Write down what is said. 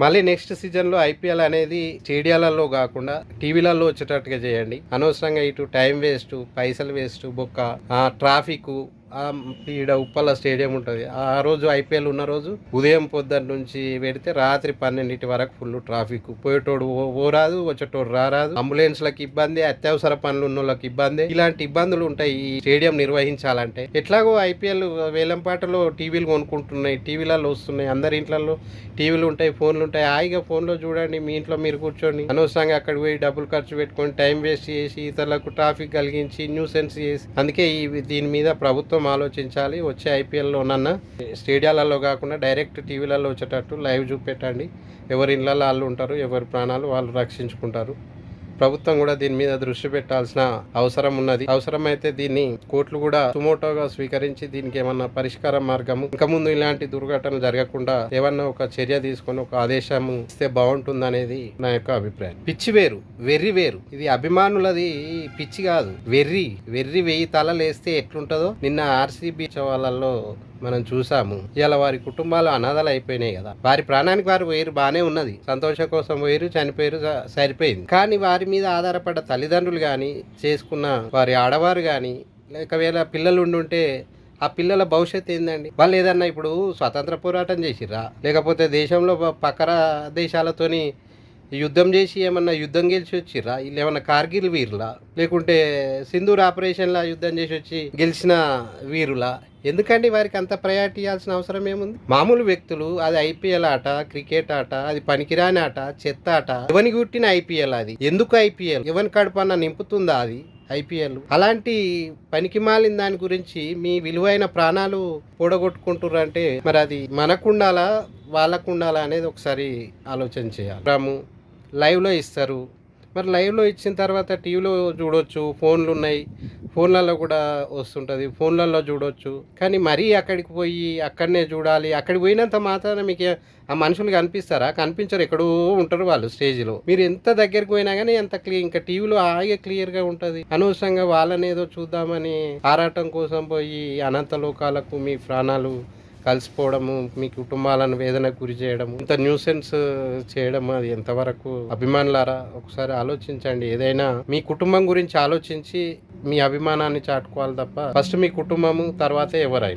మళ్ళీ నెక్స్ట్ సీజన్లో ఐపీఎల్ అనేది స్టేడియాలలో కాకుండా టీవీలలో వచ్చేటట్టుగా చేయండి. అనవసరంగా ఇటు టైం వేస్ట్, పైసలు వేస్ట్, బొక్క ట్రాఫిక్. ఈడ ఉప్పల స్టేడియం ఉంటుంది. ఆ రోజు ఐపీఎల్ ఉన్న రోజు ఉదయం పొద్దున్న నుంచి పెడితే రాత్రి 12 వరకు ఫుల్ ట్రాఫిక్. పోయేటోడు ఓ రాదు, వచ్చేటోడు రారాదు, అంబులెన్స్లకు ఇబ్బంది, అత్యవసర పనులు ఉన్న వాళ్ళకి ఇబ్బంది. ఇలాంటి ఇబ్బందులు ఉంటాయి ఈ స్టేడియం నిర్వహించాలంటే. ఎట్లాగో ఐపీఎల్ వేలంపాటలో టీవీలు కొనుక్కుంటున్నాయి, టీవీలలో వస్తున్నాయి, అందరి ఇంట్లలో టీవీలు ఉంటాయి, ఫోన్లు ఉంటాయి. హాయిగా ఫోన్లో చూడండి, మీ ఇంట్లో మీరు కూర్చొని. అనవసరంగా అక్కడ పోయి డబ్బులు ఖర్చు పెట్టుకొని టైం వేస్ట్ చేసి ఇతరులకు ట్రాఫిక్ కలిగించి న్యూసెన్స్ చేసి. అందుకే దీని మీద ప్రభుత్వం ఆలోచించాలి. వచ్చే ఐపీఎల్లోనన్నా స్టేడియాలలో కాకుండా డైరెక్ట్ టీవీలలో వచ్చేటట్టు లైవ్ చూపెట్టండి. ఎవరి ఇళ్ళల్లో వాళ్ళు ఉంటారు, ఎవరి ప్రాణాలు వాళ్ళు రక్షించుకుంటారు. ప్రభుత్వం కూడా దీని మీద దృష్టి పెట్టాల్సిన అవసరం ఉన్నది. అవసరమైతే దీన్ని కోర్టులు కూడా సుమోటోగా స్వీకరించి దీనికి ఏమన్నా పరిష్కార మార్గము, ఇంకా ముందు ఇలాంటి దుర్ఘటనలు జరగకుండా ఏమన్నా ఒక చర్య తీసుకొని ఒక ఆదేశం ఇస్తే బాగుంటుంది అనేది నా యొక్క అభిప్రాయం. పిచ్చి వేరు, వెర్రి వేరు. ఇది అభిమానులది పిచ్చి కాదు, వెర్రి. 1000 తలలు వేస్తే ఎట్లుంటుందో నిన్న ఆర్సీబీ వాళ్ళల్లో మనం చూసాము. ఇలా వారి కుటుంబాలు అనాథలు అయిపోయినాయి కదా. వారి ప్రాణానికి వారు వేరు బాగానే ఉన్నది, సంతోషం కోసం వేరు, చనిపోయారు, సరిపోయింది. కానీ వారి మీద ఆధారపడ్డ తల్లిదండ్రులు కానీ, చేసుకున్న వారి ఆడవారు కానీ, ఒకవేళ పిల్లలు ఉండుంటే ఆ పిల్లల భవిష్యత్తు ఏందండి? వాళ్ళు ఏదన్నా ఇప్పుడు స్వతంత్ర పోరాటం చేసిర్రా, లేకపోతే దేశంలో పక్కన దేశాలతోని యుద్ధం చేసి ఏమన్నా యుద్ధం గెలిచి వచ్చిర్రా? వీళ్ళు ఏమన్నా కార్గిల్ వీరులా, లేకుంటే సింధూర్ ఆపరేషన్లా యుద్ధం చేసి వచ్చి గెలిచిన వీరులా? ఎందుకండి వారికి అంత ప్రయారిటీ ఇవ్వాల్సిన అవసరం ఏముంది? మామూలు వ్యక్తులు, అది ఐపీఎల్ ఆట, క్రికెట్ ఆట, అది పనికిరాని ఆట, చెత్త ఆట. ఎవని గుట్టిన ఐపీఎల్ అది? ఎందుకు ఐపీఎల్? ఎవని కడుపన్నా నింపుతుందా అది ఐపీఎల్? అలాంటి పనికి మాలిన దాని గురించి మీ విలువైన ప్రాణాలు కూడగొట్టుకుంటుర్రు అంటే మరి అది మనకుండాలా వాళ్ళకుండాలా అనేది ఒకసారి ఆలోచన చేయాలి. లైవ్లో ఇస్తారు, మరి లైవ్లో ఇచ్చిన తర్వాత టీవీలో చూడొచ్చు, ఫోన్లు ఉన్నాయి, ఫోన్లలో కూడా వస్తుంటుంది, ఫోన్లలో చూడొచ్చు. కానీ మరీ అక్కడికి పోయి అక్కడనే చూడాలి. అక్కడికి పోయినంత మాత్రాన మీకు ఆ మనుషులు కనిపిస్తారా? కనిపించరు, ఎక్కడో ఉంటారు వాళ్ళు స్టేజ్లో. మీరు ఎంత దగ్గరికి పోయినా కానీ ఎంత ఇంకా టీవీలో హాయిగా క్లియర్గా ఉంటుంది. అనవసరంగా వాళ్ళని ఏదో చూద్దామని ఆరాటం కోసం పోయి అనంత లోకాలకు మీ ప్రాణాలు కలిసిపోవడము, మీ కుటుంబాలను వేదనకు గురి చేయడము, ఇంత న్యూసెన్స్ చేయడం, అది ఎంతవరకు? అభిమానులారా ఒకసారి ఆలోచించండి. ఏదైనా మీ కుటుంబం గురించి ఆలోచించి మీ అభిమానాన్ని చాటుకోవాలి తప్ప ఫస్ట్ మీ కుటుంబము, తర్వాతే ఎవరైనా.